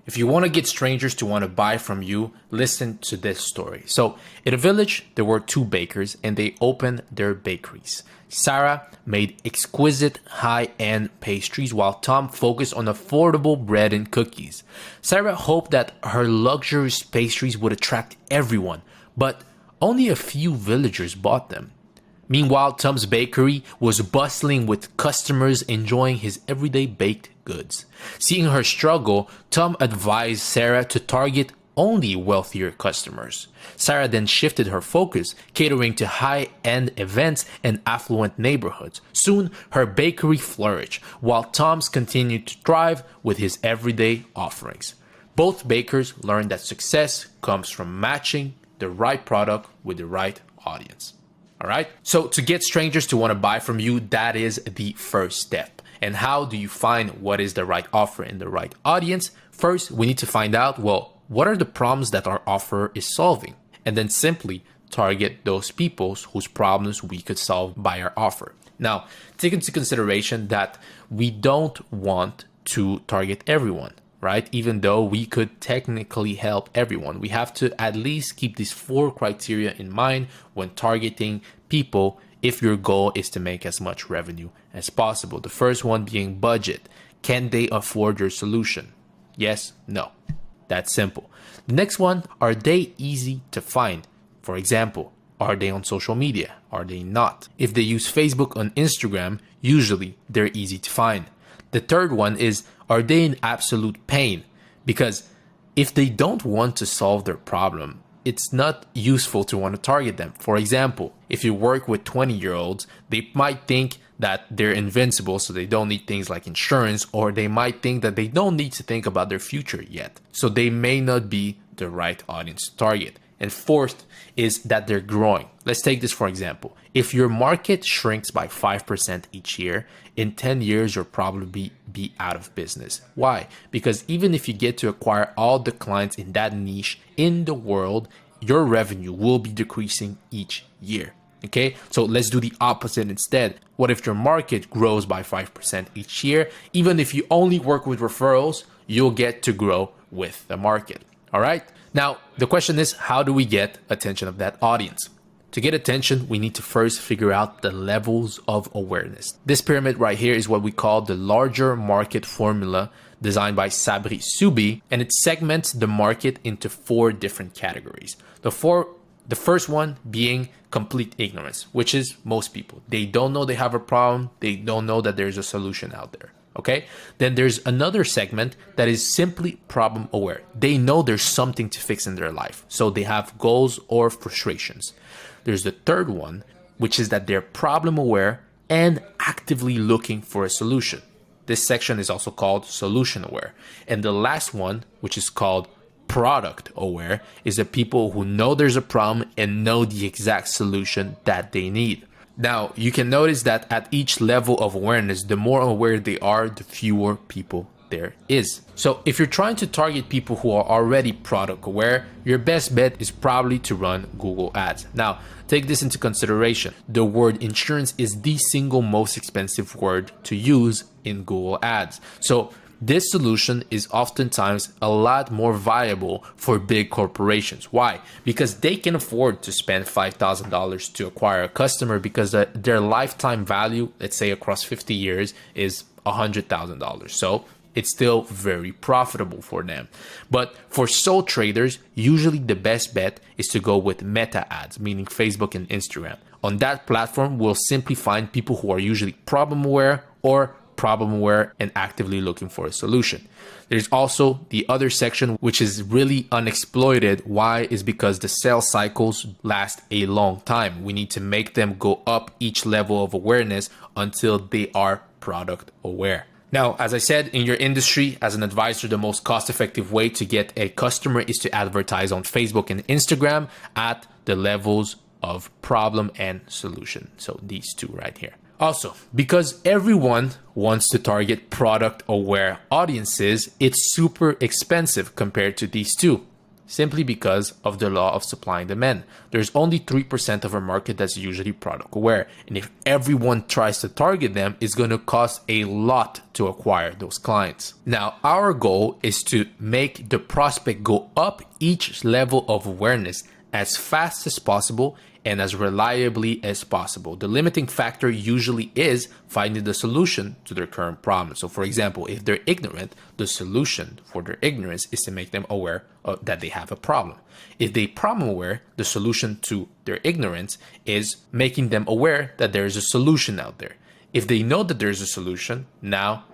If you want to get strangers to want to buy from you, listen to this story. So, in a village, there were two bakers and they opened their bakeries. Sarah made exquisite high-end pastries while Tom focused on affordable bread and cookies. Sarah hoped that her luxurious pastries would attract everyone, but only a few villagers bought them. Meanwhile, Tom's bakery was bustling with customers enjoying his everyday baked goods. Seeing her struggle, Tom advised Sarah to target only wealthier customers. Sarah then shifted her focus, catering to high-end events and affluent neighborhoods. Soon, her bakery flourished, while Tom's continued to thrive with his everyday offerings. Both bakers learned that success comes from matching the right product with the right audience. All right. So to get strangers to want to buy from you, that is the first step. And how do you find what is the right offer and the right audience? First, we need to find out, well, what are the problems that our offer is solving? And then simply target those people whose problems we could solve by our offer. Now, take into consideration that we don't want to target everyone, right? Even though we could technically help everyone, we have to at least keep these 4 criteria in mind when targeting people if your goal is to make as much revenue as possible. The first one being budget. Can they afford your solution? Yes, no. That's simple. The next one, are they easy to find? For example, are they on social media? Are they not? If they use Facebook and Instagram, usually they're easy to find. The third one is, are they in absolute pain? Because if they don't want to solve their problem, it's not useful to want to target them. For example, if you work with 20-year-olds, they might think that they're invincible, so they don't need things like insurance, or they might think that they don't need to think about their future yet. So they may not be the right audience to target. And fourth is that they're growing. Let's take this for example. If your market shrinks by 5% each year, in 10 years, you'll probably be out of business. Why? Because even if you get to acquire all the clients in that niche in the world, your revenue will be decreasing each year. Okay, so let's do the opposite instead. What if your market grows by 5% each year? Even if you only work with referrals, you'll get to grow with the market. All right. Now, the question is, how do we get attention of that audience? To get attention, we need to first figure out the levels of awareness. This pyramid right here is what we call the larger market formula, designed by Sabri Subi, and it segments the market into 4 different categories. The first one being complete ignorance, which is most people. They don't know they have a problem. They don't know that there's a solution out there. Okay. Then there's another segment that is simply problem aware. They know there's something to fix in their life, so they have goals or frustrations. There's the third one, which is that they're problem aware and actively looking for a solution. This section is also called solution aware. And the last one, which is called product aware, is the people who know there's a problem and know the exact solution that they need. Now, you can notice that at each level of awareness, the more aware they are, the fewer people there is. So if you're trying to target people who are already product aware, your best bet is probably to run Google Ads. Now, take this into consideration. The word insurance is the single most expensive word to use in Google Ads. So this solution is oftentimes a lot more viable for big corporations. Why? Because they can afford to spend $5,000 to acquire a customer because their lifetime value, let's say across 50 years, is $100,000. So it's still very profitable for them. But for sole traders, usually the best bet is to go with meta ads, meaning Facebook and Instagram. On that platform, we'll simply find people who are usually problem aware or problem aware and actively looking for a solution. There's also the other section, which is really unexploited. Why? Is because the sales cycles last a long time. We need to make them go up each level of awareness until they are product aware. Now, as I said, in your industry, as an advisor, the most cost-effective way to get a customer is to advertise on Facebook and Instagram at the levels of problem and solution. So these two right here. Also, because everyone wants to target product-aware audiences, it's super expensive compared to these two. simply because of the law of supply and demand. There's only 3% of our market that's usually product aware. And if everyone tries to target them, it's going to cost a lot to acquire those clients. Now, our goal is to make the prospect go up each level of awareness as fast as possible and as reliably as possible. The limiting factor usually is finding the solution to their current problem. So for example, if they're ignorant, the solution for their ignorance is to make them aware that they have a problem. If they problem aware, the solution to their ignorance is making them aware that there is a solution out there. If they know that there's a solution, now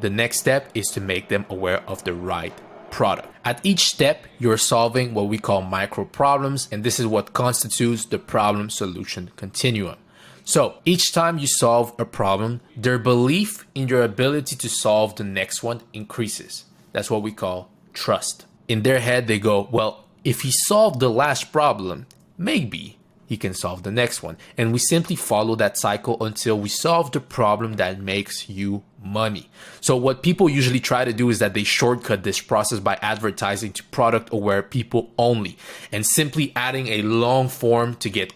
the next step is to make them aware of the right product. At each step, you're solving what we call micro problems, and this is what constitutes the problem solution continuum. So each time you solve a problem, their belief in your ability to solve the next one increases. That's what we call trust. In their head, they go, well, if he solved the last problem, maybe he can solve the next one. And we simply follow that cycle until we solve the problem that makes you money. So what people usually try to do is that they shortcut this process by advertising to product aware people only and simply adding a long form to get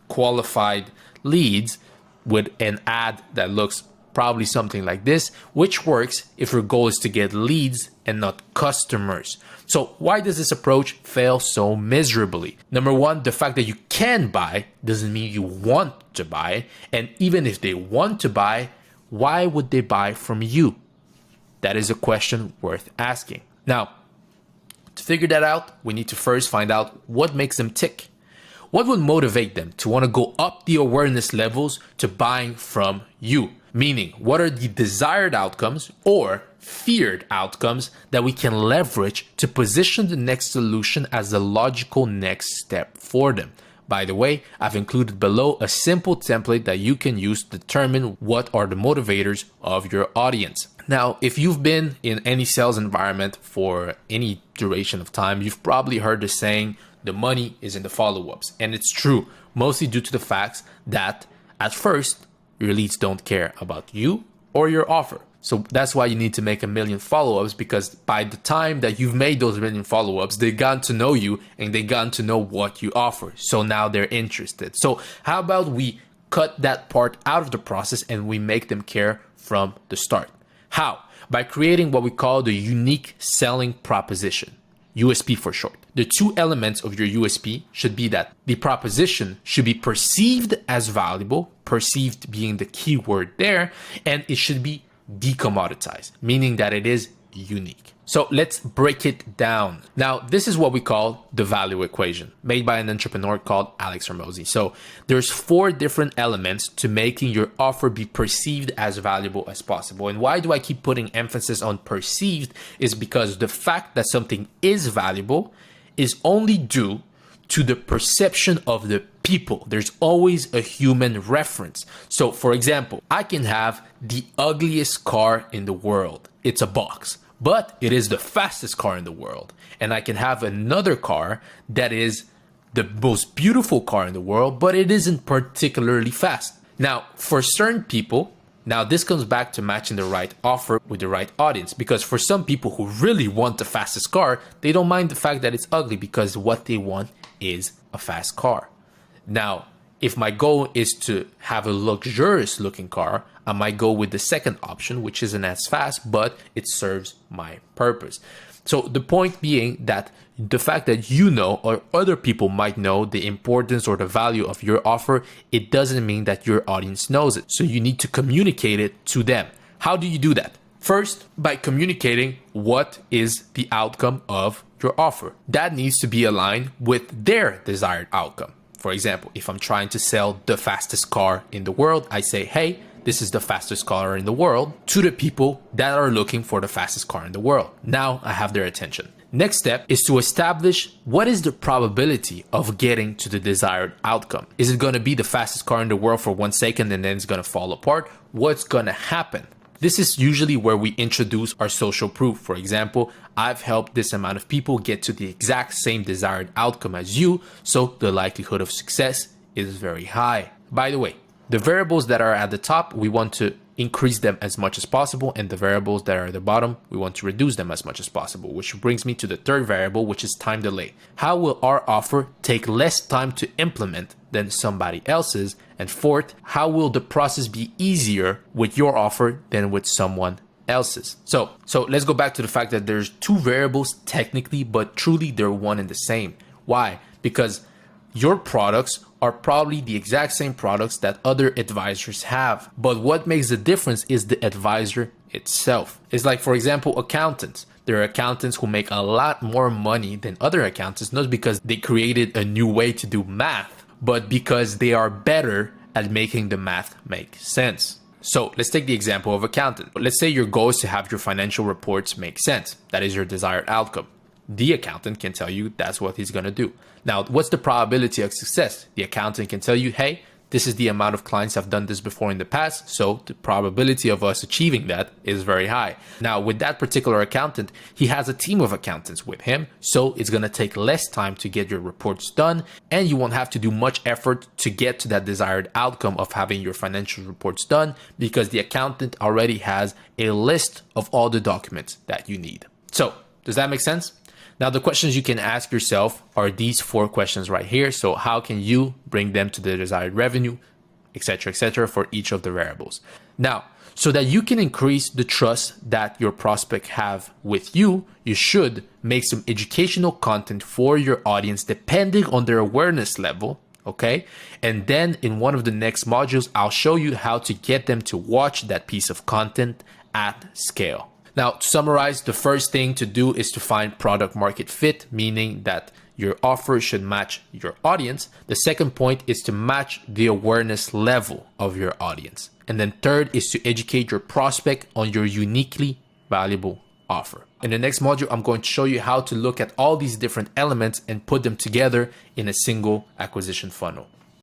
qualified leads with an ad that looks probably something like this, which works if your goal is to get leads and not customers. So why does this approach fail so miserably? Number one, the fact that you can buy doesn't mean you want to buy. And even if they want to buy, why would they buy from you? That is a question worth asking. Now, to figure that out, we need to first find out what makes them tick. What would motivate them to want to go up the awareness levels to buying from you? Meaning, what are the desired outcomes or feared outcomes that we can leverage to position the next solution as the logical next step for them? By the way, I've included below a simple template that you can use to determine what are the motivators of your audience. Now, if you've been in any sales environment for any duration of time, you've probably heard the saying, the money is in the follow-ups. And it's true, mostly due to the fact that at first, your leads don't care about you or your offer. So that's why you need to make 1 million follow-ups, because by the time that you've made those 1 million follow-ups, they've gotten to know you and they've gotten to know what you offer. So now they're interested. So how about we cut that part out of the process and we make them care from the start? How? By creating what we call the unique selling proposition, USP for short. The two elements of your USP should be that the proposition should be perceived as valuable, perceived being the key word there, and it should be decommoditized, meaning that it is unique. So let's break it down. Now, this is what we call the value equation, made by an entrepreneur called Alex Hormozi. So there's 4 different elements to making your offer be perceived as valuable as possible. And why do I keep putting emphasis on perceived is because the fact that something is valuable is only due to the perception of the people. There's always a human reference. So for example, I can have the ugliest car in the world. It's a box, but it is the fastest car in the world. And I can have another car that is the most beautiful car in the world, but it isn't particularly fast. Now, for certain people, now this comes back to matching the right offer with the right audience, because for some people who really want the fastest car, they don't mind the fact that it's ugly because what they want is a fast car. Now, if my goal is to have a luxurious looking car, I might go with the second option, which isn't as fast, but it serves my purpose. So the point being that the fact that you know or other people might know the importance or the value of your offer, it doesn't mean that your audience knows it. So you need to communicate it to them. How do you do that? First, by communicating what is the outcome of your offer. That needs to be aligned with their desired outcome. For example, if I'm trying to sell the fastest car in the world, I say, hey, this is the fastest car in the world to the people that are looking for the fastest car in the world. Now I have their attention. Next step is to establish what is the probability of getting to the desired outcome. Is it going to be the fastest car in the world for 1 second and then it's going to fall apart? What's going to happen? This is usually where we introduce our social proof. For example, I've helped this amount of people get to the exact same desired outcome as you, so the likelihood of success is very high. By the way, the variables that are at the top, we want to increase them as much as possible, and the variables that are at the bottom, we want to reduce them as much as possible, which brings me to the third variable, which is time delay. How will our offer take less time to implement than somebody else's? And fourth, how will the process be easier with your offer than with someone else's? So let's go back to the fact that there's two variables technically, but truly they're one and the same. Why? Because your products are probably the exact same products that other advisors have. But what makes the difference is the advisor itself. It's like, for example, accountants. There are accountants who make a lot more money than other accountants, not because they created a new way to do math, but because they are better at making the math make sense. So let's take the example of accountant. Let's say your goal is to have your financial reports make sense. That is your desired outcome. The accountant can tell you that's what he's going to do. Now, what's the probability of success? The accountant can tell you, hey, this is the amount of clients I've done this before in the past, so the probability of us achieving that is very high. Now, with that particular accountant, he has a team of accountants with him, so it's going to take less time to get your reports done, and you won't have to do much effort to get to that desired outcome of having your financial reports done, because the accountant already has a list of all the documents that you need. So, does that make sense? Now, the questions you can ask yourself are these 4 questions right here. So how can you bring them to the desired revenue, etc., for each of the variables? Now, so that you can increase the trust that your prospect have with you, you should make some educational content for your audience depending on their awareness level. Okay. And then in one of the next modules, I'll show you how to get them to watch that piece of content at scale. Now, to summarize, the first thing to do is to find product market fit, meaning that your offer should match your audience. The second point is to match the awareness level of your audience. And then third is to educate your prospect on your uniquely valuable offer. In the next module, I'm going to show you how to look at all these different elements and put them together in a single acquisition funnel.